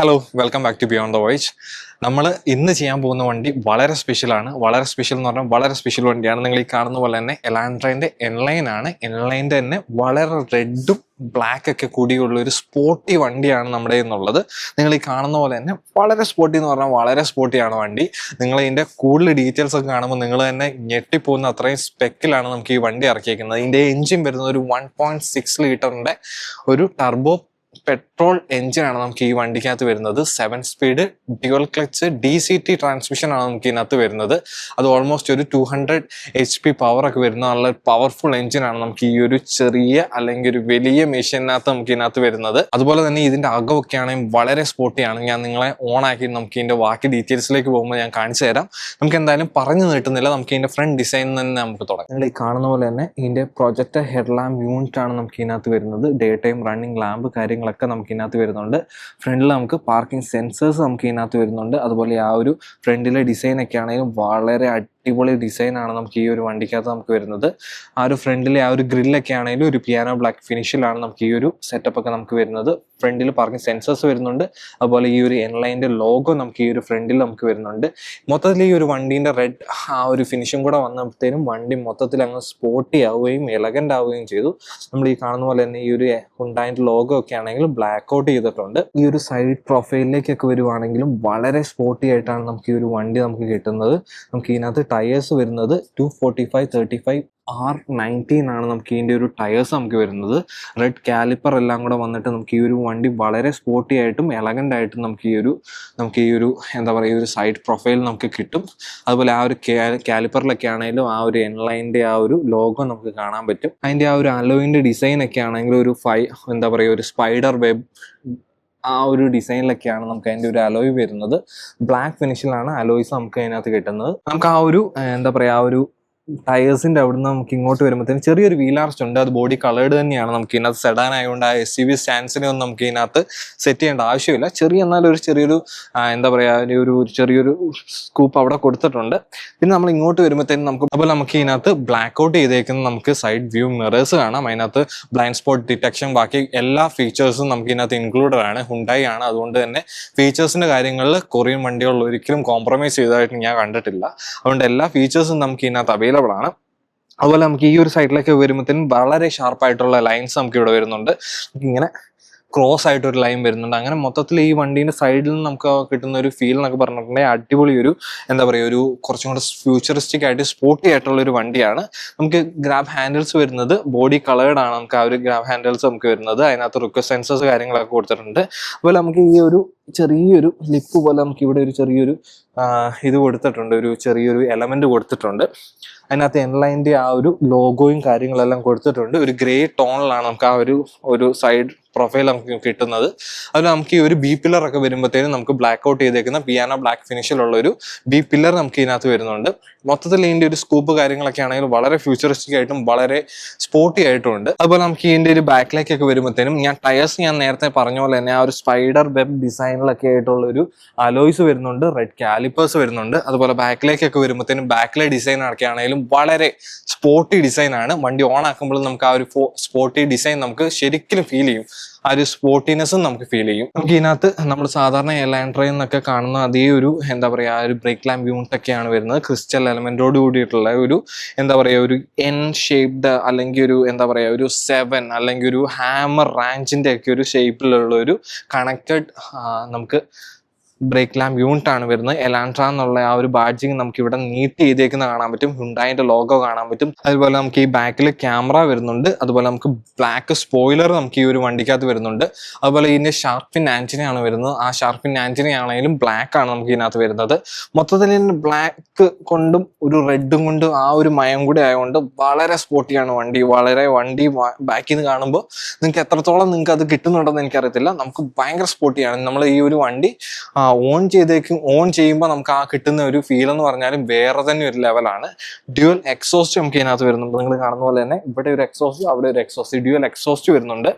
Hello welcome back to beyond the voice. നമ്മൾ ഇന്ന് ചെയ്യാൻ പോകുന്ന വണ്ടി വളരെ സ്പെഷ്യലാണ്. വളരെ സ്പെഷ്യൽ എന്ന് പറഞ്ഞാൽ വളരെ സ്പെഷ്യൽ വണ്ടിയാണ്. നിങ്ങൾ ഈ കാണുന്ന പോലെ തന്നെ എലാൻട്രേൻ്റെ എൻലൈൻ ആണ്. എൻലൈൻ്റെ തന്നെ വളരെ റെഡും ബ്ലാക്ക് ഒക്കെ കൂടിയുള്ള ഒരു സ്പോർട്ടി വണ്ടിയാണ് നമ്മുടെ എന്നുള്ളത്. നിങ്ങൾ ഈ കാണുന്ന പോലെ തന്നെ വളരെ സ്പോർട്ടി എന്ന് പറഞ്ഞാൽ വളരെ സ്പോർട്ടിയാണ് വണ്ടി. നിങ്ങൾ ഇതിൻ്റെ കൂടുതൽ ഡീറ്റെയിൽസ് ഒക്കെ കാണുമ്പോൾ നിങ്ങൾ തന്നെ ഞെട്ടിപ്പോകുന്ന അത്രയും സ്പെക്കിലാണ് നമുക്ക് ഈ വണ്ടി ഇറക്കിയിരിക്കുന്നത്. ഇതിൻ്റെ എഞ്ചിൻ വരുന്നത് ഒരു 1.6 ലിറ്ററിൻ്റെ ഒരു ടർബോ പെട്രോൾ എഞ്ചിനാണ് നമുക്ക് ഈ വണ്ടിക്കകത്ത് വരുന്നത്. 7 speed dual clutch DCT transmission ആണ് നമുക്ക് ഇതിനകത്ത് വരുന്നത്. അത് ഓൾമോസ്റ്റ് ഒരു 200 HP പവർ ഒക്കെ വരുന്ന നല്ല പവർഫുൾ എഞ്ചിനാണ് നമുക്ക് ഈ ഒരു ചെറിയ അല്ലെങ്കിൽ ഒരു വലിയ മെഷീനകത്ത് നമുക്ക് ഇതിനകത്ത് വരുന്നത്. അതുപോലെ തന്നെ ഇതിന്റെ അകമൊക്കെ ആണെങ്കിൽ വളരെ സ്പോർട്ടിയാണ്. ഞാൻ നിങ്ങളെ ഓൺ ആക്കി നമുക്ക് ഇതിന്റെ ബാക്കി ഡീറ്റെയിൽസിലേക്ക് പോകുമ്പോൾ ഞാൻ കാണിച്ചു തരാം. നമുക്ക് എന്തായാലും പറഞ്ഞു നീട്ടുന്നില്ല, നമുക്ക് ഇതിന്റെ ഫ്രണ്ട് ഡിസൈൻ തന്നെ നമുക്ക് തുടങ്ങാം. നിങ്ങൾ ഈ കാണുന്ന പോലെ തന്നെ ഇതിന്റെ പ്രൊജക്ടർ ഹെഡ് ലാമ്പ് യൂണിറ്റ് ആണ് നമുക്ക് ഇതിനകത്ത് വരുന്നത്. ഡേ ടൈം റണ്ണിങ് ലാമ്പ് കാര്യങ്ങളൊക്കെ നമുക്ക് ഇതിനകത്ത് വരുന്നുണ്ട്. ഫ്രണ്ടിൽ നമുക്ക് പാർക്കിംഗ് സെൻസേഴ്സ് നമുക്ക് ഇതിനകത്ത് വരുന്നുണ്ട്. അതുപോലെ ആ ഒരു ഫ്രണ്ടിലെ ഡിസൈൻ ഒക്കെ ആണെങ്കിലും വളരെ അടിപൊളി ഡിസൈനാണ് നമുക്ക് ഈ ഒരു വണ്ടിക്കകത്ത് നമുക്ക് വരുന്നത്. ആ ഒരു ഫ്രണ്ടിലെ ആ ഒരു ഗ്രില്ലൊക്കെ ആണെങ്കിലും ഒരു പിയാനോ ബ്ലാക്ക് ഫിനിഷിലാണ് നമുക്ക് ഈ ഒരു സെറ്റപ്പ് ഒക്കെ നമുക്ക് വരുന്നത്. ഫ്രണ്ടിൽ പാർക്കിംഗ് സെൻസേഴ്സ് വരുന്നുണ്ട്. അതുപോലെ ഈ ഒരു എൻലൈൻ്റെ ലോഗോ നമുക്ക് ഈ ഒരു ഫ്രണ്ടിൽ നമുക്ക് വരുന്നുണ്ട്. മൊത്തത്തിൽ ഈ ഒരു വണ്ടീൻ്റെ റെഡ് ആ ഒരു ഫിനിഷും കൂടെ വന്നപ്പോഴത്തേനും വണ്ടി മൊത്തത്തിൽ അങ്ങ് സ്പോർട്ടി ആവുകയും എലഗൻ്റ് ആവുകയും ചെയ്തു. നമ്മൾ ഈ കാണുന്ന പോലെ തന്നെ ഈ ഒരു ഹുണ്ടായിൻ്റെ ലോഗോ ഒക്കെ ആണെങ്കിലും ബ്ലാക്ക് ഔട്ട് ചെയ്തിട്ടുണ്ട്. ഈ ഒരു സൈഡ് പ്രൊഫൈലിലേക്കൊക്കെ വരുവാണെങ്കിലും വളരെ സ്പോർട്ടി ആയിട്ടാണ് നമുക്ക് ഈ ഒരു വണ്ടി നമുക്ക് കിട്ടുന്നത്. നമുക്ക് ഇതിനകത്ത് ടയേഴ്സ് വരുന്നത് 245/35 R19 ആണ് നമുക്ക് ഇതിൻ്റെ ഒരു ടയേഴ്സ് നമുക്ക് വരുന്നത്. റെഡ് കാലിപ്പർ എല്ലാം കൂടെ വന്നിട്ട് നമുക്ക് ഈ ഒരു വണ്ടി വളരെ സ്പോർട്ടി ആയിട്ടും എലഗൻ്റ് ആയിട്ടും നമുക്ക് ഈ ഒരു എന്താ പറയുക ഒരു സൈഡ് പ്രൊഫൈൽ നമുക്ക് കിട്ടും. അതുപോലെ ആ ഒരു കാലിപ്പറിലൊക്കെ ആണെങ്കിലും ആ ഒരു എൻലൈൻ്റെ ആ ഒരു ലോഗോ നമുക്ക് കാണാൻ പറ്റും. അതിൻ്റെ ആ ഒരു അലോയിൻ്റെ ഡിസൈൻ ഒക്കെ ആണെങ്കിലും ഒരു എന്താ പറയുക ഒരു സ്പൈഡർ വെബ് ആ ഒരു ഡിസൈനിലൊക്കെയാണ് നമുക്ക് അതിൻ്റെ ഒരു അലോയ് വരുന്നത്. ബ്ലാക്ക് ഫിനിഷിലാണ് അലോയ്സ് നമുക്ക് അതിനകത്ത് കിട്ടുന്നത്. നമുക്ക് ആ ഒരു എന്താ പറയുക ആ ഒരു ടയേഴ്സിൻ്റെ അവിടുന്ന് നമുക്ക് ഇങ്ങോട്ട് വരുമ്പോഴത്തേനും ചെറിയൊരു വീൽ ആർച്ച് ഉണ്ട്. അത് ബോഡി കളേർഡ് തന്നെയാണ്. നമുക്ക് ഇതിനകത്ത് സെഡാൻ ആയതുകൊണ്ട് ആ SUV സ്റ്റാൻസിനെ ഒന്നും നമുക്ക് ഇതിനകത്ത് സെറ്റ് ചെയ്യേണ്ട ആവശ്യമില്ല. എന്നാലും ഒരു ചെറിയൊരു എന്താ പറയുക ഒരു ചെറിയൊരു സ്കൂപ്പ് അവിടെ കൊടുത്തിട്ടുണ്ട്. പിന്നെ നമ്മൾ ഇങ്ങോട്ട് വരുമ്പോഴത്തേനും അതുപോലെ നമുക്ക് ഇതിനകത്ത് ബ്ലാക്ക് ഔട്ട് ചെയ്തേക്കുന്ന നമുക്ക് സൈഡ് വ്യൂ മിറേഴ്സ് കാണാം. അതിനകത്ത് ബ്ലൈൻഡ് സ്പോട്ട് ഡിറ്റക്ഷൻ ബാക്കി എല്ലാ ഫീച്ചേഴ്സും നമുക്ക് ഇതിനകത്ത് ഇൻക്ലൂഡഡ് ആണ്. ഹുണ്ടായി ആണ്, അതുകൊണ്ട് തന്നെ ഫീച്ചേഴ്സിൻ്റെ കാര്യങ്ങളിൽ കൊറിയൻ വണ്ടികളിൽ ഒരിക്കലും കോംപ്രമൈസ് ചെയ്തതായിട്ട് ഞാൻ കണ്ടിട്ടില്ല. അതുകൊണ്ട് എല്ലാ ഫീച്ചേഴ്സും നമുക്ക് ഇതിനകത്ത് അവൈലബിൾ ആണ്. അതുപോലെ നമുക്ക് ഈ ഒരു സൈഡിലേക്ക് വരുമ്പോഴത്തേനും വളരെ ഷാർപ്പായിട്ടുള്ള ലൈൻസ് നമുക്ക് ഇവിടെ വരുന്നുണ്ട്. ഇങ്ങനെ ക്രോസ് ആയിട്ടൊരു ലൈൻ വരുന്നുണ്ട്. അങ്ങനെ മൊത്തത്തിൽ ഈ വണ്ടീൻ്റെ സൈഡിൽ നിന്ന് നമുക്ക് കിട്ടുന്ന ഒരു ഫീൽ എന്നൊക്കെ പറഞ്ഞിട്ടുണ്ടെങ്കിൽ അടിപൊളി ഒരു എന്താ പറയുക ഒരു കുറച്ചും കൂടെ ഫ്യൂച്ചറിസ്റ്റിക് ആയിട്ട് സ്പോർട്ടി ആയിട്ടുള്ള ഒരു വണ്ടിയാണ്. നമുക്ക് ഗ്രാബ് ഹാൻഡിൽസ് വരുന്നത് ബോഡി കളേർഡ് ആണ്. നമുക്ക് ആ ഒരു ഗ്രാബ് ഹാൻഡിൽസ് നമുക്ക് വരുന്നത്. അതിനകത്ത് റിക്വസ്റ്റ് സെൻസേഴ്സ് കാര്യങ്ങളൊക്കെ കൊടുത്തിട്ടുണ്ട്. അതുപോലെ നമുക്ക് ഈ ഒരു ചെറിയൊരു ലിപ്പ് പോലെ നമുക്ക് ഇവിടെ ഒരു ചെറിയൊരു ഇത് കൊടുത്തിട്ടുണ്ട്, ഒരു ചെറിയൊരു എലമെന്റ് കൊടുത്തിട്ടുണ്ട്. അതിനകത്ത് എൻലൈൻ്റെ ആ ഒരു ലോഗോയും കാര്യങ്ങളെല്ലാം കൊടുത്തിട്ടുണ്ട്. ഒരു ഗ്രേ ടോണിലാണ് നമുക്ക് ആ ഒരു സൈഡ് പ്രൊഫൈൽ നമുക്ക് കിട്ടുന്നത്. അതിൽ നമുക്ക് ഈ ഒരു B പില്ലർ ഒക്കെ വരുമ്പോഴത്തേനും നമുക്ക് ബ്ലാക്ക് ഔട്ട് ചെയ്തേക്കുന്ന പിയാനോ ബ്ലാക്ക് ഫിനിഷിലുള്ള ഒരു B പില്ലർ നമുക്ക് ഇതിനകത്ത് വരുന്നുണ്ട്. മൊത്തത്തിൽ ഇതിൻ്റെ ഒരു സ്കൂപ്പ് കാര്യങ്ങളൊക്കെ ആണെങ്കിൽ വളരെ ഫ്യൂച്ചറിസ്റ്റിക് ആയിട്ടും വളരെ സ്പോർട്ടി ആയിട്ടും ഉണ്ട്. അതുപോലെ നമുക്ക് ഇതിൻ്റെ ഒരു ബാക്കിലേക്കൊക്കെ വരുമ്പോഴത്തേനും ടയേഴ്സ് ഞാൻ നേരത്തെ പറഞ്ഞ പോലെ തന്നെ ആ ഒരു സ്പൈഡർ വെബ് ഡിസൈനിലൊക്കെ ആയിട്ടുള്ള ഒരു അലോയ്സ് വരുന്നുണ്ട്. റെഡ് കാലിപ്പേഴ്സ് വരുന്നുണ്ട്. അതുപോലെ ബാക്കിലേക്കൊക്കെ വരുമ്പോഴത്തേനും ബാക്കിലെ ഡിസൈൻ ഒക്കെ ആണെങ്കിലും വളരെ സ്പോർട്ടി ഡിസൈനാണ്. വണ്ടി ഓൺ ആക്കുമ്പോൾ നമുക്ക് ആ ഒരു സ്പോർട്ടി ഡിസൈൻ നമുക്ക് ശരിക്കും ഫീൽ ചെയ്യും. ആ ഒരു സ്പോർട്ടിനെസ്സും നമുക്ക് ഫീൽ ചെയ്യും. നമുക്ക് ഇതിനകത്ത് നമ്മൾ സാധാരണ എലാൻട്രയിൽ നിന്നൊക്കെ കാണുന്ന അതേ ഒരു എന്താ പറയുക ആ ഒരു ബ്രേക്ക് ലാമ്പ് യൂണിറ്റ് ഒക്കെയാണ് വരുന്നത്. ക്രിസ്റ്റൽ എലമെന്റോട് കൂടിയിട്ടുള്ള ഒരു എന്താ പറയുക ഒരു N ഷേപ്ഡ് അല്ലെങ്കിൽ ഒരു എന്താ പറയുക ഒരു 7 അല്ലെങ്കിൽ ഒരു ഹാമർ റാഞ്ചിന്റെ ഒക്കെ ഒരു ഷേപ്പിലുള്ള ഒരു കണക്റ്റഡ് നമുക്ക് ബ്രേക്ക് ലാമ്പ് യൂണിറ്റ് ആണ് വരുന്നത്. എലാൻട്ര എന്നുള്ള ആ ഒരു ബാഡ്ജിങ് നമുക്ക് ഇവിടെ നീറ്റ് ചെയ്തേക്കുന്ന കാണാൻ പറ്റും. ഹുണ്ടായിന്റെ ലോഗോ കാണാൻ പറ്റും. അതുപോലെ നമുക്ക് ഈ ബാക്കിൽ ക്യാമറ വരുന്നുണ്ട്. അതുപോലെ നമുക്ക് ബ്ലാക്ക് സ്പോയിലർ നമുക്ക് ഈ ഒരു വണ്ടിക്കകത്ത് വരുന്നുണ്ട്. അതുപോലെ ഇതിന്റെ ഷാർപ്പിൻ ആന്റിനയാണ് വരുന്നത്. ആ ഷാർപ്പിൻ ആന്റിന ആണെങ്കിലും ബ്ലാക്ക് ആണ് നമുക്ക് ഇതിനകത്ത് വരുന്നത്. മൊത്തത്തിൽ ബ്ലാക്ക് കൊണ്ടും ഒരു റെഡും കൊണ്ടും ആ ഒരു മയം കൂടി ആയതുകൊണ്ട് വളരെ സ്പോർട്ടിയാണ് വണ്ടി. വണ്ടി ബാക്കിൽ നിന്ന് കാണുമ്പോൾ നിങ്ങൾക്ക് എത്രത്തോളം നിങ്ങൾക്ക് അത് കിട്ടുന്നുണ്ടെന്ന് എനിക്കറിയത്തില്ല. നമുക്ക് ഭയങ്കര സ്പോർട്ടിയാണ്. നമ്മൾ ഈ ഒരു വണ്ടി ഓൺ ചെയ്യുമ്പോൾ നമുക്ക് ആ കിട്ടുന്ന ഒരു ഫീൽ എന്ന് പറഞ്ഞാലും വേറെ തന്നെ ഒരു ലെവലാണ്. ഡ്യുവൽ എക്സോസ്റ്റ് നമുക്ക് ഇതിനകത്ത് വരുന്നുണ്ട്. നിങ്ങൾ കാണുന്ന പോലെ തന്നെ ഇവിടെ ഒരു എക്സോസ്റ്റ് അവിടെ ഒരു എക്സോസ്റ്റ് ഡ്യുവൽ എക്സോസ്റ്റ് വരുന്നുണ്ട്.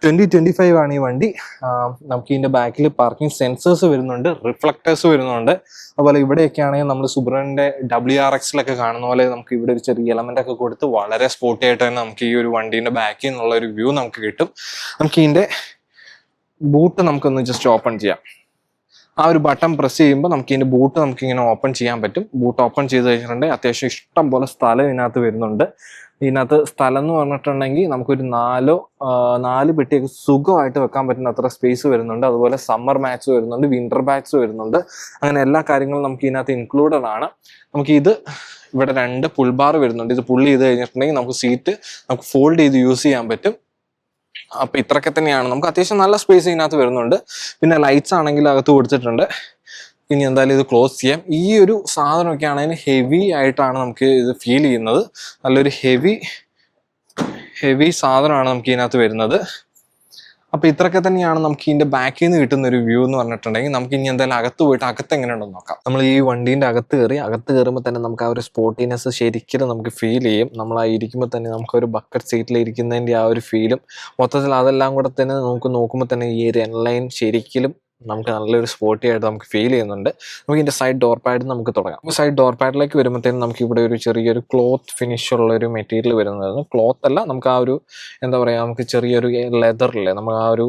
2025 ആണ് ഈ വണ്ടി. നമുക്ക് ഇതിന്റെ ബാക്കിൽ പാർക്കിംഗ് സെൻസേഴ്സ് വരുന്നുണ്ട്, റിഫ്ലക്ടേഴ്സ് വരുന്നുണ്ട്. അതുപോലെ ഇവിടെയൊക്കെ ആണെങ്കിൽ നമ്മൾ സുബ്രന്റെ WRX-ലൊക്കെ കാണുന്ന പോലെ നമുക്ക് ഇവിടെ ഒരു ചെറിയ എലമെന്റ് ഒക്കെ കൊടുത്ത് വളരെ സ്പോർട്ടി ആയിട്ട് തന്നെ നമുക്ക് ഈ ഒരു വണ്ടീന്റെ ബാക്കിൽ നിന്നുള്ള ഒരു വ്യൂ നമുക്ക് കിട്ടും. നമുക്ക് ഇതിന്റെ ബൂട്ട് നമുക്കൊന്ന് ജസ്റ്റ് ഓപ്പൺ ചെയ്യാം. ആ ഒരു ബട്ടൺ പ്രസ് ചെയ്യുമ്പോൾ നമുക്ക് ഇതിൻ്റെ ബൂട്ട് നമുക്ക് ഇങ്ങനെ ഓപ്പൺ ചെയ്യാൻ പറ്റും. ബൂട്ട് ഓപ്പൺ ചെയ്ത് കഴിഞ്ഞിട്ടുണ്ടെങ്കിൽ അത്യാവശ്യം ഇഷ്ടം പോലെ സ്ഥലം ഇതിനകത്ത് വരുന്നുണ്ട്. ഇതിനകത്ത് സ്ഥലം എന്ന് പറഞ്ഞിട്ടുണ്ടെങ്കിൽ നമുക്കൊരു 4 പെട്ടിയൊക്കെ സുഖമായിട്ട് വെക്കാൻ പറ്റുന്ന അത്ര സ്പേസ് വരുന്നുണ്ട്. അതുപോലെ സമ്മർ മാറ്റ്സ് വരുന്നുണ്ട്, വിന്റർ ബാഗ്സ് വരുന്നുണ്ട്. അങ്ങനെ എല്ലാ കാര്യങ്ങളും നമുക്ക് ഇതിനകത്ത് ഇൻക്ലൂഡഡ് ആണ്. നമുക്ക് ഇവിടെ 2 പുൾ ബാർ വരുന്നുണ്ട്. ഇത് പുള്ളി ചെയ്ത് കഴിഞ്ഞിട്ടുണ്ടെങ്കിൽ നമുക്ക് സീറ്റ് നമുക്ക് ഫോൾഡ് ചെയ്ത് യൂസ് ചെയ്യാൻ പറ്റും. അപ്പൊ ഇത്രയൊക്കെ തന്നെയാണ്. നമുക്ക് അത്യാവശ്യം നല്ല സ്പേസ് ഇതിനകത്ത് വരുന്നുണ്ട്. പിന്നെ ലൈറ്റ്സ് ആണെങ്കിൽ അകത്ത് കൊടുത്തിട്ടുണ്ട്. ഇനി എന്തായാലും ഇത് ക്ലോസ് ചെയ്യാം. ഈ ഒരു സാധനമൊക്കെ ആണെങ്കിൽ ഹെവി ആയിട്ടാണ് നമുക്ക് ഇത് ഫീൽ ചെയ്യുന്നത്. നല്ലൊരു ഹെവി സാധനമാണ് നമുക്ക് ഇതിനകത്ത് വരുന്നത്. അപ്പൊ ഇത്രയൊക്കെ തന്നെയാണ് നമുക്ക് ഇതിന്റെ ബാക്കിൽ നിന്ന് കിട്ടുന്ന ഒരു വ്യൂ എന്ന് പറഞ്ഞിട്ടുണ്ടെങ്കിൽ നമുക്ക് ഇനി എന്തായാലും അകത്ത് പോയിട്ട് അകത്ത് എങ്ങനെയുണ്ടെന്ന് നോക്കാം. നമ്മൾ ഈ വണ്ടീന്റെ അകത്ത് കയറുമ്പോൾ തന്നെ നമുക്ക് ആ ഒരു സ്പോർട്ടിനെസ് ശരിക്കും നമുക്ക് ഫീൽ ചെയ്യും. നമ്മൾ ആ ഇരിക്കുമ്പോൾ തന്നെ നമുക്ക് ഒരു ബക്കറ്റ് സീറ്റിൽ ഇരിക്കുന്നതിന്റെ ആ ഒരു ഫീലും മൊത്തത്തിൽ അതെല്ലാം കൂടെ തന്നെ നമുക്ക് നോക്കുമ്പോൾ തന്നെ ഈ ഒരു എൻലൈൻ ശരിക്കും നമുക്ക് നല്ലൊരു സ്പോർട്ടി ആയിട്ട് നമുക്ക് ഫീൽ ചെയ്യുന്നുണ്ട്. നമുക്ക് ഇതിന്റെ സൈഡ് ഡോർ പാഡ് നമുക്ക് തുടങ്ങാം. സൈഡ് ഡോർ പാഡിലേക്ക് വരുമ്പോഴത്തേനും നമുക്ക് ഇവിടെ ഒരു ചെറിയൊരു ക്ലോത്ത് ഫിനിഷ് ഉള്ള ഒരു മെറ്റീരിയൽ വരുന്നതായിരുന്നു. ക്ലോത്ത് അല്ല, നമുക്ക് ആ ഒരു എന്താ പറയുക, നമുക്ക് ചെറിയൊരു ലെതറില്ലേ, നമുക്ക് ആ ഒരു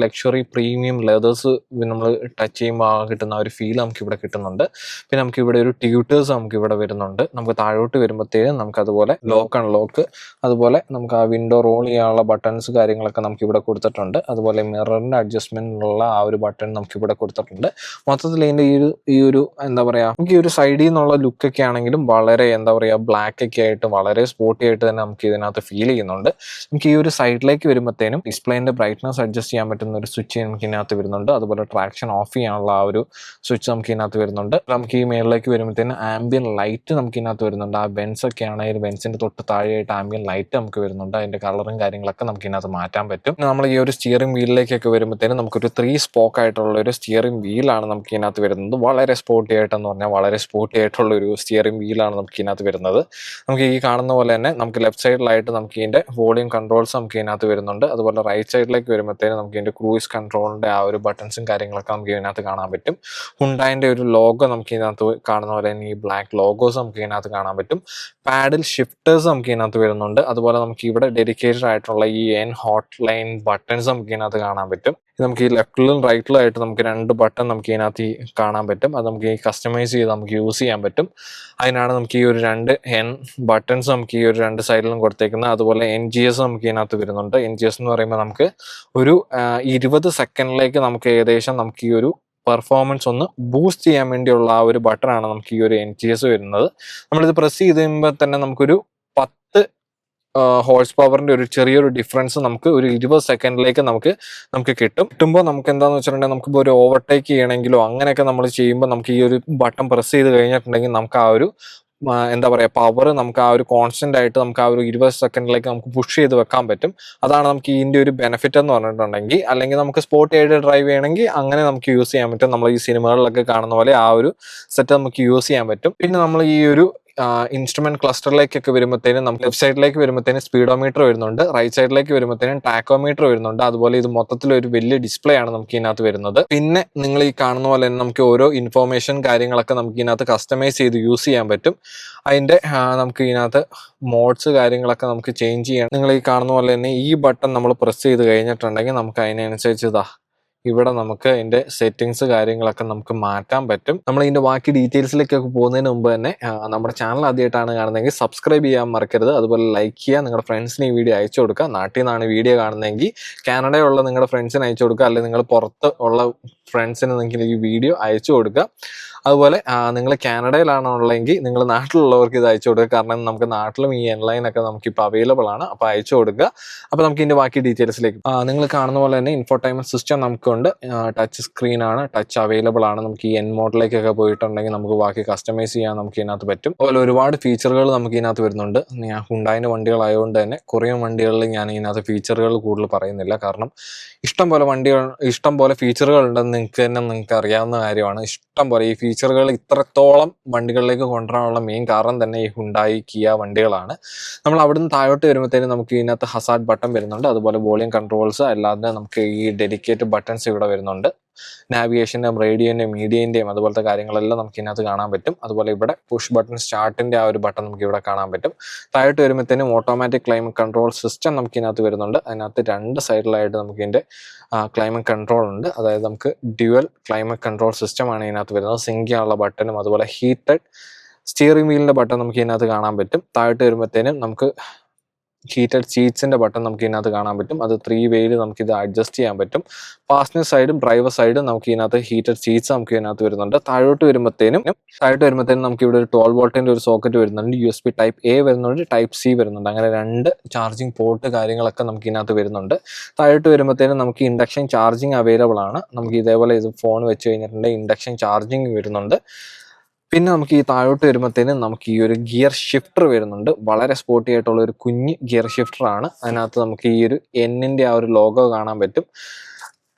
ലക്ഷറി പ്രീമിയം ലെതേഴ്സ് നമ്മൾ ടച്ച് ചെയ്യുമ്പോൾ കിട്ടുന്ന ആ ഒരു ഫീൽ നമുക്ക് ഇവിടെ കിട്ടുന്നുണ്ട്. പിന്നെ നമുക്ക് ഇവിടെ ഒരു ട്യൂട്ടേഴ്സ് നമുക്ക് ഇവിടെ വരുന്നുണ്ട്. നമുക്ക് താഴോട്ട് വരുമ്പോഴത്തേനും നമുക്ക് അതുപോലെ ലോക്ക് അൺലോക്ക്, അതുപോലെ നമുക്ക് ആ വിൻഡോ റോൾ ചെയ്യാനുള്ള ബട്ടൺസ് കാര്യങ്ങളൊക്കെ നമുക്ക് ഇവിടെ കൊടുത്തിട്ടുണ്ട്. അതുപോലെ മിററിന്റെ അഡ്ജസ്റ്റ്മെന്റിനുള്ള ആ ഒരു ബട്ടൺ നമുക്ക് ഇവിടെ കൊടുത്തിട്ടുണ്ട്. മൊത്തത്തിൽ ഇതിന്റെ ഈ ഒരു എന്താ പറയാ, നമുക്ക് ഈ ഒരു സൈഡിൽ നിന്നുള്ള ലുക്കൊക്കെ ആണെങ്കിലും വളരെ എന്താ പറയാ ബ്ലാക്ക് ഒക്കെ ആയിട്ട് വളരെ സ്പോർട്ടി ആയിട്ട് തന്നെ നമുക്ക് ഇതിനകത്ത് ഫീൽ ചെയ്യുന്നുണ്ട്. നമുക്ക് ഈ ഒരു സൈഡിലേക്ക് വരുമ്പോഴത്തേനും ഡിസ്പ്ലേന്റെ ബ്രൈറ്റ്നസ് അഡ്ജസ്റ്റ് ചെയ്യാൻ പറ്റുന്ന ഒരു സ്വിച്ച് നമുക്ക് ഇതിനകത്ത് വരുന്നുണ്ട്. അതുപോലെ ട്രാക്ഷൻ ഓഫ് ചെയ്യാനുള്ള ആ ഒരു സ്വിച്ച് നമുക്ക് ഇതിനകത്ത് വരുന്നുണ്ട്. നമുക്ക് ഈ മേളിലേക്ക് വരുമ്പോഴത്തേനും ആംബിയൻ ലൈറ്റ് നമുക്ക് ഇതിനകത്ത് വരുന്നുണ്ട്. ആ ബെൻസ് ഒക്കെ ആണെങ്കിൽ ബെൻസിന്റെ തൊട്ട് താഴെയായിട്ട് ആംബിയൻ ലൈറ്റ് നമുക്ക് വരുന്നുണ്ട്. അതിന്റെ കളറും കാര്യങ്ങളൊക്കെ നമുക്ക് ഇതിനകത്ത് മാറ്റാൻ പറ്റും. നമ്മൾ ഈ ഒരു സ്റ്റിയറിംഗ് വീലിലേക്കൊക്കെ വരുമ്പോഴത്തേനും നമുക്കൊരു 3 സ്പോക്ക് ആയിട്ടുള്ള ഒരു സ്റ്റിയറിംഗ് വീലാണ് നമുക്ക് ഇതിനകത്ത് വരുന്നത്. വളരെ സ്പോർട്ടി ആയിട്ടെന്ന് പറഞ്ഞാൽ വളരെ സ്പോർട്ടി ആയിട്ടുള്ള ഒരു സ്റ്റിയറിംഗ് വീലാണ് നമുക്ക് ഇതിനകത്ത് വരുന്നത്. നമുക്ക് ഈ കാണുന്ന പോലെ തന്നെ നമുക്ക് ലെഫ്റ്റ് സൈഡിലായിട്ട് നമുക്ക് ഇതിന്റെ വോളിയം കൺട്രോൾസ് നമുക്ക് ഇതിനകത്ത് വരുന്നുണ്ട്. അതുപോലെ റൈറ്റ് സൈഡിലേക്ക് വരുമ്പോഴത്തേനും നമുക്ക് ഇതിന്റെ ക്രൂയിസ് കൺട്രോളിന്റെ ആ ഒരു ബട്ടൺസും കാര്യങ്ങളൊക്കെ നമുക്ക് ഇതിനകത്ത് കാണാൻ പറ്റും. ഹുണ്ടായിന്റെ ഒരു ലോഗോ നമുക്ക് ഇതിനകത്ത് കാണുന്ന പോലെ തന്നെ ഈ ബ്ലാക്ക് ലോഗോസ് നമുക്ക് ഇതിനകത്ത് കാണാൻ പറ്റും. പാഡിൽ ഷിഫ്റ്റേഴ്സ് നമുക്ക് ഇതിനകത്ത് വരുന്നുണ്ട്. അതുപോലെ നമുക്ക് ഇവിടെ ഡെഡിക്കേറ്റഡ് ആയിട്ടുള്ള ഈ ഹോട്ട് ലൈൻ ബട്ടൺസ് നമുക്ക് ഇതിനകത്ത് കാണാൻ പറ്റും. നമുക്ക് ഈ ലെഫ്റ്റിലും റൈറ്റിലും ആയിട്ട് നമുക്ക് 2 ബട്ടൺ നമുക്ക് ഇതിനകത്ത് കാണാൻ പറ്റും. അത് നമുക്ക് ഈ കസ്റ്റമൈസ് ചെയ്ത് നമുക്ക് യൂസ് ചെയ്യാൻ പറ്റും. അതിനാണ് നമുക്ക് ഈ ഒരു 2 ബട്ടൺസ് നമുക്ക് ഈ ഒരു 2 സൈഡിലും കൊടുത്തേക്കുന്നത്. അതുപോലെ NGS നമുക്ക് ഇതിനകത്ത് വരുന്നുണ്ട്. NGS എന്ന് പറയുമ്പോൾ നമുക്ക് ഒരു 20 സെക്കൻഡിലേക്ക് നമുക്ക് ഏകദേശം നമുക്ക് ഈ ഒരു പെർഫോമൻസ് ഒന്ന് ബൂസ്റ്റ് ചെയ്യാൻ വേണ്ടിയുള്ള ആ ഒരു ബട്ടണാണ് നമുക്ക് ഈ ഒരു NGS വരുന്നത്. നമ്മളിത് പ്രസ് ചെയ്ത് കഴിയുമ്പോൾ തന്നെ നമുക്കൊരു 10 ഹോഴ്സ് പവറിന്റെ ഒരു ചെറിയൊരു ഡിഫറൻസ് നമുക്ക് ഒരു 20 സെക്കൻഡിലേക്ക് നമുക്ക് കിട്ടുമ്പോൾ നമുക്ക് എന്താണെന്ന് വെച്ചിട്ടുണ്ടെങ്കിൽ നമുക്കിപ്പോൾ ഒരു ഓവർടേക്ക് ചെയ്യണമെങ്കിലോ അങ്ങനെയൊക്കെ നമ്മൾ ചെയ്യുമ്പോൾ നമുക്ക് ഈ ഒരു ബട്ടൺ പ്രസ് ചെയ്ത് കഴിഞ്ഞിട്ടുണ്ടെങ്കിൽ നമുക്ക് ആ ഒരു എന്താ പറയുക പവർ നമുക്ക് ആ ഒരു കോൺസ്റ്റന്റ് ആയിട്ട് നമുക്ക് ആ ഒരു 20 സെക്കൻഡിലേക്ക് നമുക്ക് പുഷ് ചെയ്ത് വെക്കാൻ പറ്റും. അതാണ് നമുക്ക് ഇതിന്റെ ഒരു ബെനിഫിറ്റ് എന്ന് പറഞ്ഞിട്ടുണ്ടെങ്കിൽ. അല്ലെങ്കിൽ നമുക്ക് സ്പോർട്ടി ആയിട്ട് ഡ്രൈവ് ചെയ്യണമെങ്കിൽ അങ്ങനെ നമുക്ക് യൂസ് ചെയ്യാൻ പറ്റും. നമ്മൾ ഈ സിനിമകളിലൊക്കെ കാണുന്ന പോലെ ആ ഒരു സെറ്റ് നമുക്ക് യൂസ് ചെയ്യാൻ പറ്റും. പിന്നെ നമ്മൾ ഈ ഒരു ഇൻസ്ട്രുമെന്റ് ക്ലസ്റ്ററിലേക്കൊക്കെ വരുമ്പോഴത്തേനും നമുക്ക് ലെഫ്റ്റ് സൈഡിലേക്ക് വരുമ്പോഴത്തേനും സ്പീഡോമീറ്റർ വരുന്നുണ്ട്. റൈറ്റ് സൈഡിലേക്ക് വരുമ്പോഴത്തേനും ടാക്കോമീറ്റർ വരുന്നുണ്ട്. അതുപോലെ ഇത് മൊത്തത്തിൽ ഒരു വലിയ ഡിസ്പ്ലേ ആണ് നമുക്ക് ഇതിനകത്ത് വരുന്നത്. പിന്നെ നിങ്ങൾ ഈ കാണുന്ന പോലെ തന്നെ നമുക്ക് ഓരോ ഇൻഫോർമേഷൻ കാര്യങ്ങളൊക്കെ നമുക്ക് ഇതിനകത്ത് കസ്റ്റമൈസ് ചെയ്ത് യൂസ് ചെയ്യാൻ പറ്റും. അതിന്റെ നമുക്ക് ഇതിനകത്ത് മോഡ്സ് കാര്യങ്ങളൊക്കെ നമുക്ക് ചേഞ്ച് ചെയ്യാം. നിങ്ങൾ ഈ കാണുന്ന പോലെ തന്നെ ഈ ബട്ടൺ നമ്മൾ പ്രസ് ചെയ്ത് കഴിഞ്ഞിട്ടുണ്ടെങ്കിൽ നമുക്ക് അതിനനുസരിച്ച് ഇവിടെ നമുക്ക് ഇതിന്റെ സെറ്റിങ്സ് കാര്യങ്ങളൊക്കെ നമുക്ക് മാറ്റാൻ പറ്റും. നമ്മൾ ഇതിന്റെ ബാക്കി ഡീറ്റെയിൽസിലേക്കൊക്കെ പോകുന്നതിന് മുമ്പ് തന്നെ നമ്മുടെ ചാനൽ ആദ്യമായിട്ടാണ് കാണുന്നതെങ്കിൽ സബ്സ്ക്രൈബ് ചെയ്യാൻ മറക്കരുത്. അതുപോലെ ലൈക്ക് ചെയ്യുക, നിങ്ങളുടെ ഫ്രണ്ട്സിന് ഈ വീഡിയോ അയച്ചു കൊടുക്കുക. നാട്ടിൽ നിന്നാണ് വീഡിയോ കാണുന്നതെങ്കിൽ കാനഡയുള്ള നിങ്ങളുടെ ഫ്രണ്ട്സിന് അയച്ചു കൊടുക്കുക. അല്ലെങ്കിൽ നിങ്ങൾ പുറത്ത് ഉള്ള ഫ്രണ്ട്സിന് നിങ്ങൾക്ക് ഈ വീഡിയോ അയച്ചു കൊടുക്കുക. അതുപോലെ നിങ്ങൾ കാനഡയിലാണുള്ളതെങ്കിൽ നിങ്ങൾ നാട്ടിലുള്ളവർക്ക് ഇത് അയച്ചു കൊടുക്കുക. കാരണം നമുക്ക് നാട്ടിലും ഈ ഓൺലൈനൊക്കെ നമുക്കിപ്പോൾ അവൈലബിൾ ആണ്. അപ്പോൾ അയച്ചു കൊടുക്കുക. അപ്പോൾ നമുക്ക് ഇതിന്റെ ബാക്കി ഡീറ്റെയിൽസിലേക്ക് നിങ്ങൾ കാണുന്ന പോലെ തന്നെ ഇൻഫോർടൈൻമെന്റ് സിസ്റ്റം നമുക്കുണ്ട്. ടച്ച് സ്ക്രീൻ ആണ്, ടച്ച് അവൈലബിൾ ആണ്. നമുക്ക് ഈ എൻ മോഡിലേക്കൊക്കെ പോയിട്ടുണ്ടെങ്കിൽ നമുക്ക് ബാക്കി കസ്റ്റമൈസ് ചെയ്യാൻ നമുക്ക് ഇതിനകത്ത് പറ്റും. അതുപോലെ ഒരുപാട് ഫീച്ചറുകൾ നമുക്ക് ഇതിനകത്ത് വരുന്നുണ്ട്. ഞാൻ ഹുണ്ടായിന്റെ വണ്ടികളായതുകൊണ്ട് തന്നെ കൊറിയൻ വണ്ടികളിൽ ഞാൻ ഇതിനകത്ത് ഫീച്ചറുകൾ കൂടുതൽ പറയുന്നില്ല. കാരണം ഇഷ്ടം പോലെ ഫീച്ചറുകൾ ഉണ്ടെന്ന് നിങ്ങൾക്ക് അറിയാവുന്ന കാര്യമാണ്. ഇഷ്ടം പോലെ ഈ ഫീച്ചറുകൾ ഇത്രത്തോളം വണ്ടികളിലേക്ക് കൊണ്ടുവരാനുള്ള മെയിൻ കാരണം തന്നെ ഈ ഹുണ്ടായി കിയ വണ്ടികളാണ്. നമ്മൾ അവിടുന്ന് താഴോട്ട് വരുമ്പോഴത്തേനും നമുക്ക് ഇതിനകത്ത് ഹസാർഡ് ബട്ടൺ വരുന്നുണ്ട്. അതുപോലെ വോളിയം കൺട്രോൾസ് അല്ലാതെ നമുക്ക് ഈ ഡെഡിക്കേറ്റ് ബട്ടൺസ് ഇവിടെ വരുന്നുണ്ട്. നാവിഗേഷൻ്റെയും റേഡിയോൻ്റെയും മീഡിയൻ്റെയും അതുപോലത്തെ കാര്യങ്ങളെല്ലാം നമുക്ക് ഇതിനകത്ത് കാണാൻ പറ്റും. അതുപോലെ ഇവിടെ പുഷ് ബട്ടൺ സ്റ്റാർട്ടിൻ്റെ ആ ഒരു ബട്ടൺ നമുക്ക് ഇവിടെ കാണാൻ പറ്റും. താഴോട്ട് വരുമ്പോഴത്തേനും ഓട്ടോമാറ്റിക് ക്ലൈമറ്റ് കൺട്രോൾ സിസ്റ്റം നമുക്ക് ഇതിനകത്ത് വരുന്നുണ്ട്. അതിനകത്ത് 2 സൈഡിലായിട്ട് നമുക്ക് ഇതിൻ്റെ ക്ലൈമറ്റ് കൺട്രോൾ ഉണ്ട്. അതായത് നമുക്ക് ഡ്യുവൽ ക്ലൈമറ്റ് കൺട്രോൾ സിസ്റ്റമാണ് ഇതിനകത്ത് വരുന്നത്. സിങ്ക് ചെയ്യാനുള്ള ബട്ടണും അതുപോലെ ഹീറ്റഡ് സ്റ്റിയറിംഗ് വീലിൻ്റെ ബട്ടൺ നമുക്ക് ഇതിനകത്ത് കാണാൻ പറ്റും. താഴോട്ട് വരുമ്പോഴത്തേനും നമുക്ക് ഹീറ്റഡ് സീറ്റ്സിൻ്റെ ബട്ടൺ നമുക്ക് ഇതിനകത്ത് കാണാൻ പറ്റും. അത് 3 വേയിൽ നമുക്കിത് അഡ്ജസ്റ്റ് ചെയ്യാൻ പറ്റും. പാസഞ്ചർ സൈഡും ഡ്രൈവർ സൈഡും നമുക്ക് ഇതിനകത്ത് ഹീറ്റഡ് സീറ്റ്സ് നമുക്ക് ഇതിനകത്ത് വരുന്നുണ്ട്. താഴോട്ട് വരുമ്പോഴത്തേനും നമുക്ക് ഇവിടെ ഒരു 12 വോൾട്ടിൻ്റെ ഒരു സോക്കറ്റ് വരുന്നുണ്ട്. USB ടൈപ്പ് A വരുന്നുണ്ട്, ടൈപ്പ് C വരുന്നുണ്ട്. അങ്ങനെ 2 ചാർജിങ് പോർട്ട് കാര്യങ്ങളൊക്കെ നമുക്ക് ഇതിനകത്ത് വരുന്നുണ്ട്. താഴോട്ട് വരുമ്പോഴത്തേനും നമുക്ക് ഇൻഡക്ഷൻ ചാർജിങ് അവൈലബിൾ ആണ്. നമുക്ക് ഇതേപോലെ ഇത് ഫോൺ വെച്ച് കഴിഞ്ഞിട്ടുണ്ടെങ്കിൽ ഇൻഡക്ഷൻ ചാർജിങ് വരുന്നുണ്ട്. പിന്നെ നമുക്ക് ഈ താഴോട്ട് വരുമ്പോഴത്തേനും നമുക്ക് ഈ ഒരു ഗിയർ ഷിഫ്റ്റർ വരുന്നുണ്ട്. വളരെ സ്പോർട്ടി ആയിട്ടുള്ള ഒരു കുഞ്ഞ് ഗിയർ ഷിഫ്റ്റർ ആണ്. അതിനകത്ത് നമുക്ക് ഈ ഒരു എന്നിൻ്റെ ആ ഒരു ലോഗോ കാണാൻ പറ്റും.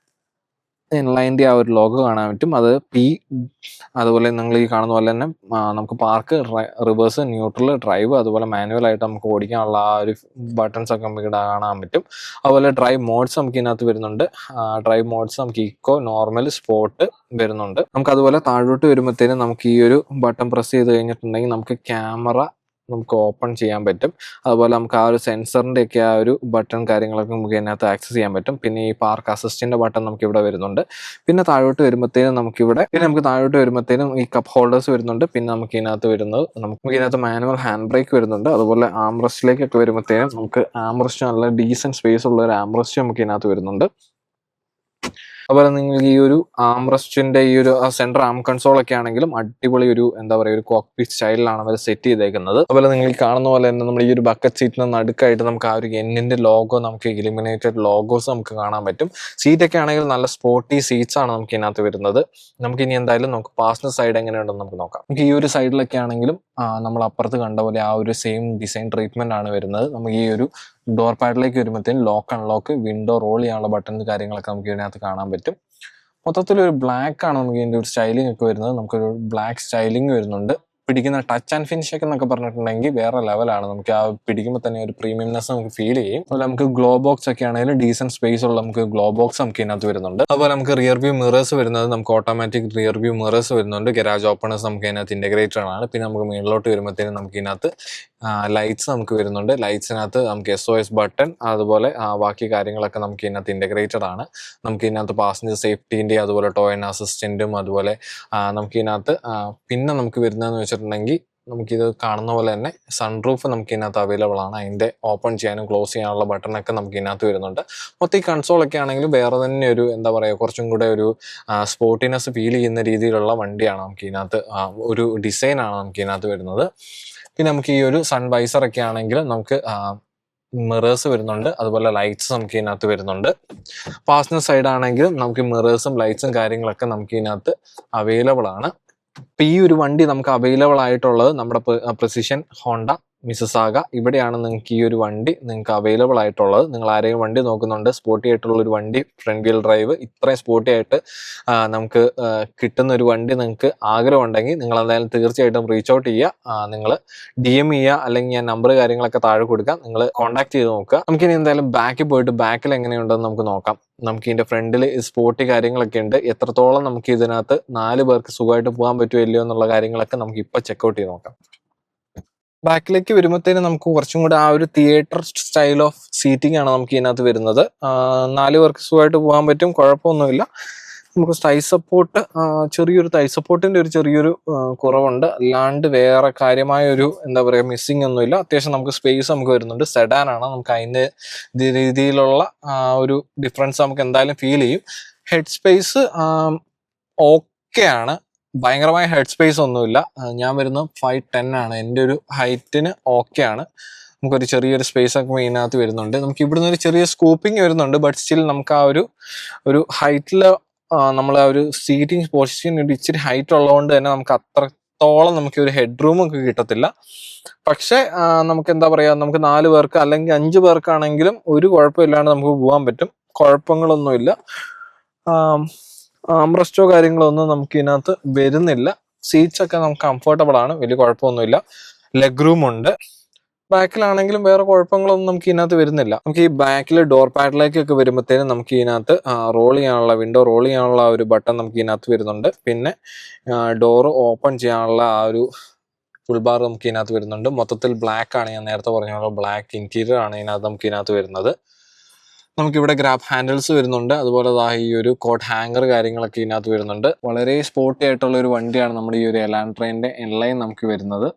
എൻലൈൻ്റെ ആ ഒരു ലോഗോ കാണാൻ പറ്റും. അത് P, അതുപോലെ നിങ്ങൾ ഈ കാണുന്ന പോലെ തന്നെ നമുക്ക് പാർക്ക്, റിവേഴ്സ്, ന്യൂട്രൽ, ഡ്രൈവ്, അതുപോലെ മാനുവൽ ആയിട്ട് നമുക്ക് ഓടിക്കാനുള്ള ആ ഒരു ബട്ടൺസ് ഒക്കെ നമുക്ക് ഇവിടെ കാണാൻ പറ്റും. അതുപോലെ ഡ്രൈവ് മോഡ്സ് നമുക്ക് ഇതിനകത്ത് വരുന്നുണ്ട്. ഡ്രൈവ് മോഡ്സ് നമുക്ക് ഇക്കോ, നോർമൽ, സ്പോർട്ട് വരുന്നുണ്ട്. നമുക്ക് അതുപോലെ താഴോട്ട് വരുമ്പോഴത്തേനും നമുക്ക് ഈ ഒരു ബട്ടൺ പ്രസ് ചെയ്ത് കഴിഞ്ഞിട്ടുണ്ടെങ്കിൽ നമുക്ക് ക്യാമറ നമുക്ക് ഓപ്പൺ ചെയ്യാൻ പറ്റും. അതുപോലെ നമുക്ക് ആ ഒരു സെൻസറിൻ്റെ ഒക്കെ ആ ഒരു ബട്ടൺ കാര്യങ്ങളൊക്കെ നമുക്ക് ഇതിനകത്ത് ആക്സസ് ചെയ്യാൻ പറ്റും. പിന്നെ ഈ പാർക്ക് അസിസ്റ്റിൻ്റെ ബട്ടൺ നമുക്ക് ഇവിടെ വരുന്നുണ്ട്. പിന്നെ താഴോട്ട് വരുമ്പോഴത്തേനും നമുക്കിവിടെ ഈ കപ്പ് ഹോൾഡേഴ്സ് വരുന്നുണ്ട്. പിന്നെ നമുക്ക് ഇതിനകത്ത് വരുന്നത് നമുക്ക് ഇതിനകത്ത് മാനുവൽ ഹാൻഡ് ബ്രേക്ക് വരുന്നുണ്ട്. അതുപോലെ ആംറസ്റ്റിലേക്കൊക്കെ വരുമ്പോഴത്തേനും നമുക്ക് ആംറസ്റ്റ് നല്ല ഡീസൻറ്റ് സ്പേസ് ഉള്ള ഒരു ആംറസ്റ്റ് നമുക്ക് ഇതിനകത്ത് വരുന്നുണ്ട്. അതുപോലെ നിങ്ങൾക്ക് ഈ ഒരു ആംറസ്റ്റിന്റെ ഈ ഒരു സെൻട്രൽ ആം കൺസോൾ ഒക്കെ ആണെങ്കിലും അടിപൊളി ഒരു എന്താ പറയുക ഒരു കോക്പിറ്റ് സ്റ്റൈലിലാണ് അവർ സെറ്റ് ചെയ്തേക്കുന്നത്. അതുപോലെ നിങ്ങൾ കാണുന്ന പോലെ തന്നെ നമ്മൾ ഈ ഒരു ബക്കറ്റ് സീറ്റിന് നടുക്കായിട്ട് നമുക്ക് ആ ഒരു എന്നിന്റെ ലോഗോ, നമുക്ക് ഇലിമിനേറ്റഡ് ലോഗോസ് നമുക്ക് കാണാൻ പറ്റും. സീറ്റൊക്കെ ആണെങ്കിൽ നല്ല സ്പോർട്ടി സീറ്റ്സ് ആണ് നമുക്ക് ഇതിനകത്ത് വരുന്നത്. നമുക്ക് ഇനി എന്തായാലും നമുക്ക് പാസഞ്ചർ സൈഡ് എങ്ങനെയുണ്ടെന്ന് നമുക്ക് നോക്കാം. നമുക്ക് ഈ ഒരു സൈഡിലൊക്കെ ആണെങ്കിലും നമ്മൾ അപ്പുറത്ത് കണ്ട പോലെ ആ ഒരു സെയിം ഡിസൈൻ ട്രീറ്റ്മെന്റ് ആണ് വരുന്നത്. നമുക്ക് ഈ ഒരു ഡോർ പാഡിലേക്ക് വരുമ്പോഴത്തേക്കും ലോക്ക് അൺലോക്ക്, വിൻഡോ റോൾ ചെയ്യാനുള്ള ബട്ടൺ കാര്യങ്ങളൊക്കെ നമുക്ക് ഇതിനകത്ത് കാണാൻ പറ്റും. മൊത്തത്തിലൊരു ബ്ലാക്ക് ആണ് നമുക്ക് ഇതിൻ്റെ ഒരു സ്റ്റൈലിംഗ് ഒക്കെ വരുന്നത്. നമുക്കൊരു ബ്ലാക്ക് സ്റ്റൈലിംഗ് വരുന്നുണ്ട്. പിടിക്കുന്ന ടച്ച് ആൻഡ് ഫിനിഷ് ഒക്കെ എന്നൊക്കെ പറഞ്ഞിട്ടുണ്ടെങ്കിൽ വേറെ ലെവലാണ്. നമുക്ക് ആ പിടിക്കുമ്പോൾ തന്നെ ഒരു പ്രീമിയംനെസ് നമുക്ക് ഫീൽ ചെയ്യും. അതുപോലെ നമുക്ക് ഗ്ലോ ബോക്സ് ഒക്കെ ആണെങ്കിലും ഡീസന്റ് സ്പേസ് ഉള്ള നമുക്ക് ഗ്ലോ ബോക്സ് നമുക്ക് ഇതിനകത്ത് വരുന്നുണ്ട്. അതുപോലെ നമുക്ക് റിയർ വ്യൂ മിറേഴ്സ് വരുന്നത് നമുക്ക് ഓട്ടോമാറ്റിക് റിയർ വ്യൂ മിറേഴ്സ് വരുന്നുണ്ട്. ഗരാജ് ഓപ്പണേഴ്സ് നമുക്ക് ഇതിനകത്ത് ഇന്റഗ്രേറ്റഡ് ആണ്. പിന്നെ നമുക്ക് മുകളിലോട്ട് വരുമ്പോഴത്തേനും നമുക്ക് ഇതിനകത്ത് ലൈറ്റ്സ് നമുക്ക് വരുന്നുണ്ട്. ലൈറ്റ്സിനകത്ത് നമുക്ക് SOS ബട്ടൺ, അതുപോലെ ബാക്കി കാര്യങ്ങളൊക്കെ നമുക്ക് ഇതിനകത്ത് ഇന്റഗ്രേറ്റഡ് ആണ്. നമുക്ക് ഇതിനകത്ത് പാസഞ്ചർ സേഫ്റ്റീൻ്റെ, അതുപോലെ ടോ ആൻഡ് അസിസ്റ്റന്റും, അതുപോലെ നമുക്ക് ഇതിനകത്ത് പിന്നെ നമുക്ക് വരുന്നതെന്ന് വെച്ചിട്ടുണ്ടെങ്കിൽ നമുക്കിത് കാണുന്ന പോലെ തന്നെ സൺറൂഫ് നമുക്ക് ഇതിനകത്ത് അവൈലബിൾ ആണ്. അതിൻ്റെ ഓപ്പൺ ചെയ്യാനും ക്ലോസ് ചെയ്യാനുള്ള ബട്ടണൊക്കെ നമുക്ക് ഇതിനകത്ത് വരുന്നുണ്ട്. മൊത്തം ഈ കൺസോളൊക്കെ ആണെങ്കിലും വേറെ തന്നെ ഒരു എന്താ പറയുക കുറച്ചും കൂടെ ഒരു സ്പോർട്ടിനെസ് ഫീൽ ചെയ്യുന്ന രീതിയിലുള്ള വണ്ടിയാണ് നമുക്ക് ഇതിനകത്ത്, ഒരു ഡിസൈനാണ് നമുക്ക് ഇതിനകത്ത് വരുന്നത്. പിന്നെ നമുക്ക് ഈ ഒരു സൺവൈസർ ഒക്കെ ആണെങ്കിൽ നമുക്ക് മിറേഴ്സ് വരുന്നുണ്ട്. അതുപോലെ ലൈറ്റ്സ് നമുക്ക് ഇതിനകത്ത് വരുന്നുണ്ട്. പാസഞ്ചർ സൈഡ് ആണെങ്കിലും നമുക്ക് മിറേഴ്സും ലൈറ്റ്സും കാര്യങ്ങളൊക്കെ നമുക്ക് ഇതിനകത്ത് അവൈലബിൾ ആണ്. ഇപ്പം ഈ ഒരു വണ്ടി നമുക്ക് അവൈലബിൾ ആയിട്ടുള്ളത് നമ്മുടെ പ്രിസിഷൻ ഹോണ്ട മിസിസാഗ, ഇവിടെയാണ് നിങ്ങൾക്ക് ഈ ഒരു വണ്ടി നിങ്ങൾക്ക് അവൈലബിൾ ആയിട്ടുള്ളത്. നിങ്ങൾ ആരെങ്കിലും വണ്ടി നോക്കുന്നുണ്ട്, സ്പോർട്ടി ആയിട്ടുള്ള ഒരു വണ്ടി, ഫ്രണ്ട് വീൽ ഡ്രൈവ് ഇത്രയും സ്പോർട്ടി ആയിട്ട് നമുക്ക് കിട്ടുന്ന ഒരു വണ്ടി നിങ്ങൾക്ക് ആഗ്രഹം ഉണ്ടെങ്കിൽ നിങ്ങൾ എന്തായാലും തീർച്ചയായിട്ടും റീച്ച് ഔട്ട് ചെയ്യുക. നിങ്ങൾ DM ചെയ്യുക, അല്ലെങ്കിൽ ഞാൻ നമ്പർ കാര്യങ്ങളൊക്കെ താഴെ കൊടുക്കാം, നിങ്ങൾ കോൺടാക്ട് ചെയ്ത് നോക്കുക. നമുക്കിനി എന്തായാലും ബാക്കിൽ പോയിട്ട് ബാക്കിൽ എങ്ങനെയുണ്ടെന്ന് നമുക്ക് നോക്കാം. നമുക്ക് ഇതിൻ്റെ ഫ്രണ്ടിൽ സ്പോർട്ടി കാര്യങ്ങളൊക്കെ ഉണ്ട്. എത്രത്തോളം നമുക്ക് ഇതിനകത്ത് 4 പേർക്ക് സുഖമായിട്ട് പോകാൻ പറ്റുമോ ഇല്ലയോ എന്നുള്ള കാര്യങ്ങളൊക്കെ നമുക്ക് ഇപ്പോൾ ചെക്കൗട്ട് ചെയ്ത് നോക്കാം. ബാക്കിലേക്ക് വരുമ്പോഴത്തേനും നമുക്ക് കുറച്ചും കൂടെ ആ ഒരു തിയേറ്റർ സ്റ്റൈൽ ഓഫ് സീറ്റിംഗ് ആണ് നമുക്ക് ഇതിനകത്ത് വരുന്നത്. 4 പേർക്ക് സുഖമായിട്ട് പോകാൻ പറ്റും, കുഴപ്പമൊന്നുമില്ല. നമുക്ക് തൈ സപ്പോർട്ട്, ചെറിയൊരു തൈ സപ്പോർട്ടിന്റെ ഒരു ചെറിയൊരു കുറവുണ്ട്. അല്ലാണ്ട് വേറെ കാര്യമായ ഒരു എന്താ പറയുക മിസ്സിങ് ഒന്നുമില്ല. അത്യാവശ്യം നമുക്ക് സ്പേസ് നമുക്ക് വരുന്നുണ്ട്. സെഡാൻ ആണ്, നമുക്ക് അതിൻ്റെ രീതിയിലുള്ള ഒരു ഡിഫറൻസ് നമുക്ക് എന്തായാലും ഫീൽ ചെയ്യും. ഹെഡ് സ്പേസ് ഓക്കെ ആണ്, ഭയങ്കരമായ ഹെഡ് സ്പേസ് ഒന്നുമില്ല. ഞാൻ വരുന്നത് 5'10" ആണ്, എൻ്റെ ഒരു ഹൈറ്റിന് ഓക്കെ ആണ്. നമുക്കൊരു ചെറിയൊരു സ്പേസ് ഒക്കെ ഇതിനകത്ത് വരുന്നുണ്ട്. നമുക്ക് ഇവിടുന്ന് ഒരു ചെറിയ സ്കൂപ്പിംഗ് വരുന്നുണ്ട്. ബട്ട് സ്റ്റിൽ നമുക്ക് ആ ഒരു ഹൈറ്റിൽ നമ്മൾ ആ ഒരു സീറ്റിംഗ് പൊസിഷൻ ഒരു ഇച്ചിരി ഹൈറ്റ് ഉള്ളതുകൊണ്ട് തന്നെ നമുക്ക് അത്രത്തോളം നമുക്ക് ഒരു ഹെഡ് റൂം ഒക്കെ കിട്ടത്തില്ല. പക്ഷെ നമുക്ക് എന്താ പറയുക, നമുക്ക് 4 പേർക്ക് അല്ലെങ്കിൽ 5 പേർക്കാണെങ്കിലും ഒരു കുഴപ്പമില്ലാണ്ട് നമുക്ക് പോകാൻ പറ്റും. കുഴപ്പങ്ങളൊന്നുമില്ല. ആംറസ്റ്റോ കാര്യങ്ങളൊന്നും നമുക്ക് ഇതിനകത്ത് വരുന്നില്ല. സീറ്റ്സ് ഒക്കെ നമുക്ക് കംഫർട്ടബിൾ ആണ്, വലിയ കുഴപ്പമൊന്നുമില്ല. ലെഗ് റൂം ഉണ്ട്. ബാക്കിലാണെങ്കിലും വേറെ കുഴപ്പങ്ങളൊന്നും നമുക്ക് ഇതിനകത്ത് വരുന്നില്ല. നമുക്ക് ഈ ബാക്കിൽ ഡോർ പാഡിലേക്കൊക്കെ വരുമ്പോഴത്തേനും നമുക്ക് ഇതിനകത്ത് റോൾ ചെയ്യാനുള്ള വിൻഡോ റോൾ ചെയ്യാനുള്ള ഒരു ബട്ടൺ നമുക്ക് ഇതിനകത്ത് വരുന്നുണ്ട്. പിന്നെ ഡോറ് ഓപ്പൺ ചെയ്യാനുള്ള ആ ഒരു ഫുൾ ബാർ നമുക്ക് ഇതിനകത്ത് വരുന്നുണ്ട്. മൊത്തത്തിൽ ബ്ലാക്ക് ആണ്, ഞാൻ നേരത്തെ പറഞ്ഞ പോലെ ബ്ലാക്ക് ഇന്റീരിയർ ആണ് നമുക്ക് ഇതിനകത്ത് വരുന്നത്. നമുക്കിവിടെ ഗ്രാബ് ഹാൻഡിൽസ് വരുന്നുണ്ട്. അതുപോലെ ഈ ഒരു കോട്ട് ഹാങ്ങർ കാര്യങ്ങളൊക്കെ ഇതിനകത്ത് വരുന്നുണ്ട്. വളരെ സ്പോർട്ടി ആയിട്ടുള്ള ഒരു വണ്ടിയാണ് നമ്മുടെ ഈ ഒരു എലാൻട്രേന്റെ എൻലൈൻ നമുക്ക് വരുന്നത്.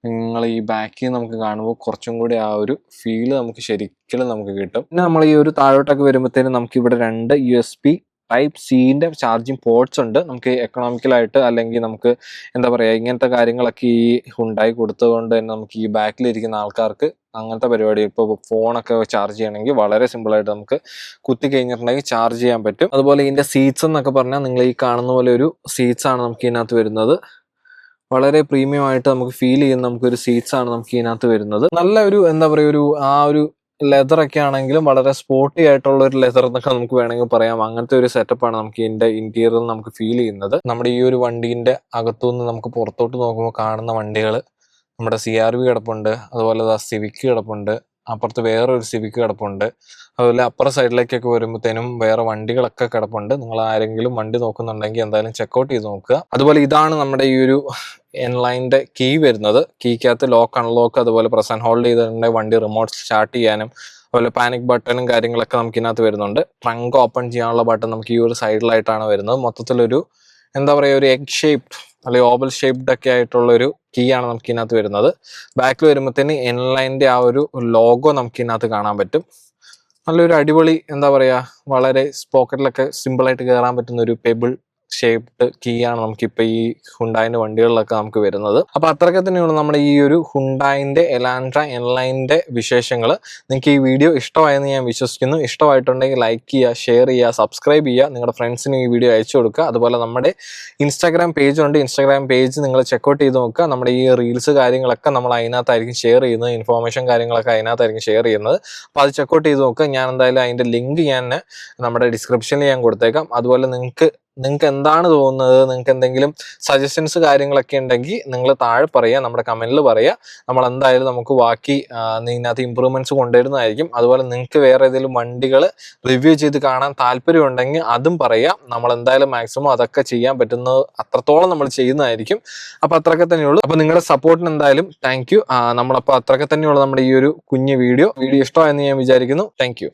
നിങ്ങൾ ഈ ബാക്കിൽ നമുക്ക് കാണുമ്പോൾ കുറച്ചും കൂടി ആ ഒരു ഫീല് നമുക്ക് ശരിക്കും നമുക്ക് കിട്ടും. പിന്നെ നമ്മൾ ഈ ഒരു താഴോട്ടൊക്കെ വരുമ്പോഴത്തേനും നമുക്ക് ഇവിടെ 2 USB ടൈപ്പ് സിന്റെ ചാർജിങ് പോർട്സ് ഉണ്ട്. നമുക്ക് എക്കണോമിക്കലായിട്ട് അല്ലെങ്കിൽ നമുക്ക് എന്താ പറയുക ഇങ്ങനത്തെ കാര്യങ്ങളൊക്കെ ഈ ഹുണ്ടായി കൊടുത്തതുകൊണ്ട് തന്നെ നമുക്ക് ഈ ബാക്കിലിരിക്കുന്ന ആൾക്കാർക്ക് അങ്ങനത്തെ പരിപാടി ഇപ്പോൾ ഫോണൊക്കെ ചാർജ് ചെയ്യണമെങ്കിൽ വളരെ സിമ്പിളായിട്ട് നമുക്ക് കുത്തി കഴിഞ്ഞിട്ടുണ്ടെങ്കിൽ ചാർജ് ചെയ്യാൻ പറ്റും. അതുപോലെ ഇതിൻ്റെ സീറ്റ്സ് എന്നൊക്കെ പറഞ്ഞാൽ നിങ്ങൾ ഈ കാണുന്ന പോലെ ഒരു സീറ്റ്സ് ആണ് നമുക്ക് ഇതിനകത്ത് വരുന്നത്. വളരെ പ്രീമിയം ആയിട്ട് നമുക്ക് ഫീൽ ചെയ്യുന്ന നമുക്കൊരു സീറ്റ്സ് ആണ് നമുക്ക് ഇതിനകത്ത് വരുന്നത്. നല്ല ഒരു എന്താ പറയുക ഒരു ലെതർ ഒക്കെ ആണെങ്കിലും വളരെ സ്പോർട്ടി ആയിട്ടുള്ള ഒരു ലെതർ എന്നൊക്കെ നമുക്ക് വേണമെങ്കിൽ പറയാം. അങ്ങനത്തെ ഒരു സെറ്റപ്പാണ് നമുക്ക് ഇതിന്റെ ഇന്റീരിയറിൽ നമുക്ക് ഫീൽ ചെയ്യുന്നത്. നമ്മുടെ ഈ ഒരു വണ്ടീന്റെ അകത്തുനിന്ന് നമുക്ക് പുറത്തോട്ട് നോക്കുമ്പോൾ കാണുന്ന വണ്ടികൾ നമ്മുടെ CRV കിടപ്പുണ്ട്, അതുപോലെ സിവിക്ക് കിടപ്പുണ്ട്, അപ്പുറത്ത് വേറൊരു സിവിക്ക് കിടപ്പുണ്ട്, അതുപോലെ അപ്പുറ സൈഡിലേക്കൊക്കെ വരുമ്പോഴത്തേനും വേറെ വണ്ടികളൊക്കെ കിടപ്പുണ്ട്. നിങ്ങൾ ആരെങ്കിലും വണ്ടി നോക്കുന്നുണ്ടെങ്കിൽ എന്തായാലും ചെക്കൗട്ട് ചെയ്ത് നോക്കുക. അതുപോലെ ഇതാണ് നമ്മുടെ ഈ ഒരു എൻലൈൻ്റെ കീ വരുന്നത്. കീക്കകത്ത് ലോക്ക് അൺലോക്ക് അതുപോലെ പ്രസ് ആൻഡ് ഹോൾഡ് ചെയ്തിട്ടുണ്ടെങ്കിൽ വണ്ടി റിമോട്ട് സ്റ്റാർട്ട് ചെയ്യാനും അതുപോലെ പാനിക് ബട്ടണും കാര്യങ്ങളൊക്കെ നമുക്ക് ഇതിനകത്ത് വരുന്നുണ്ട്. ട്രങ്ക് ഓപ്പൺ ചെയ്യാനുള്ള ബട്ടൺ നമുക്ക് ഈ ഒരു സൈഡിലായിട്ടാണ് വരുന്നത്. മൊത്തത്തിലൊരു എന്താ പറയുക ഒരു എഗ് ഷേപ്ഡ് അല്ലെങ്കിൽ ഓവൽ ഷേപ്ഡ് ഒക്കെ ആയിട്ടുള്ള ഒരു കീ ആണ് നമുക്ക് ഇതിനകത്ത് വരുന്നത്. ബാക്കിൽ വരുമ്പോഴത്തേന് എൻലൈൻ്റെ ആ ഒരു ലോഗോ നമുക്ക് ഇതിനകത്ത് കാണാൻ പറ്റും. നല്ലൊരു അടിപൊളി എന്താ പറയുക വളരെ പോക്കറ്റിലൊക്കെ സിമ്പിളായിട്ട് കയറാൻ പറ്റുന്ന ഒരു പെബിൾ ഷേപ്ഡ് കീ ആണ് നമുക്കിപ്പോൾ ഈ ഹുണ്ടായിൻ്റെ വണ്ടികളിലൊക്കെ നമുക്ക് വരുന്നത്. അപ്പോൾ അത്രയൊക്കെ തന്നെയാണ് നമ്മുടെ ഈ ഒരു ഹുണ്ടായിൻ്റെ എലാൻട്ര എൻലൈൻ്റെ വിശേഷങ്ങൾ. നിങ്ങൾക്ക് ഈ വീഡിയോ ഇഷ്ടമായെന്ന് ഞാൻ വിശ്വസിക്കുന്നു. ഇഷ്ടമായിട്ടുണ്ടെങ്കിൽ ലൈക്ക് ചെയ്യുക, ഷെയർ ചെയ്യുക, സബ്സ്ക്രൈബ് ചെയ്യുക, നിങ്ങളുടെ ഫ്രണ്ട്സിന് ഈ വീഡിയോ അയച്ചു കൊടുക്കുക. അതുപോലെ നമ്മുടെ ഇൻസ്റ്റാഗ്രാം പേജുണ്ട്, ഇൻസ്റ്റാഗ്രാം പേജ് നിങ്ങൾ ചെക്കൗട്ട് ചെയ്ത് നോക്കുക. നമ്മുടെ ഈ റീൽസ് കാര്യങ്ങളൊക്കെ നമ്മൾ അതിനകത്തായിരിക്കും ഷെയർ ചെയ്യുന്നത്, ഇൻഫോർമേഷൻ കാര്യങ്ങളൊക്കെ അതിനകത്തായിരിക്കും ഷെയർ ചെയ്യുന്നത്. അപ്പോൾ അത് ചെക്കൗട്ട് ചെയ്ത് നോക്കുക. ഞാൻ എന്തായാലും അതിൻ്റെ ലിങ്ക് ഞാൻ നമ്മുടെ ഡിസ്ക്രിപ്ഷനിൽ ഞാൻ കൊടുത്തേക്കാം. അതുപോലെ നിങ്ങൾക്ക് എന്താണ് തോന്നുന്നത്, നിങ്ങൾക്ക് എന്തെങ്കിലും സജഷൻസ് കാര്യങ്ങളൊക്കെ ഉണ്ടെങ്കിൽ നിങ്ങൾ താഴെ പറയുക, നമ്മുടെ കമൻറ്റിൽ പറയുക. നമ്മൾ എന്തായാലും നമുക്ക് ബാക്കി ഇതിനകത്ത് ഇമ്പ്രൂവ്മെൻറ്റ്സ് കൊണ്ടുവരുന്നതായിരിക്കും. അതുപോലെ നിങ്ങൾക്ക് വേറെ ഏതെങ്കിലും വണ്ടികൾ റിവ്യൂ ചെയ്ത് കാണാൻ താല്പര്യം ഉണ്ടെങ്കിൽ അതും പറയാം. നമ്മൾ എന്തായാലും മാക്സിമം അതൊക്കെ ചെയ്യാൻ പറ്റുന്നത് അത്രത്തോളം നമ്മൾ ചെയ്യുന്നതായിരിക്കും. അപ്പോൾ അത്രയൊക്കെ തന്നെയുള്ളൂ. അപ്പോൾ നിങ്ങളുടെ സപ്പോർട്ടിന് എന്തായാലും താങ്ക് യു. നമ്മളപ്പോൾ അത്രയൊക്കെ തന്നെയുള്ളൂ നമ്മുടെ ഈ ഒരു കുഞ്ഞു വീഡിയോ ഇഷ്ടമായെന്ന് ഞാൻ വിചാരിക്കുന്നു. Thank you.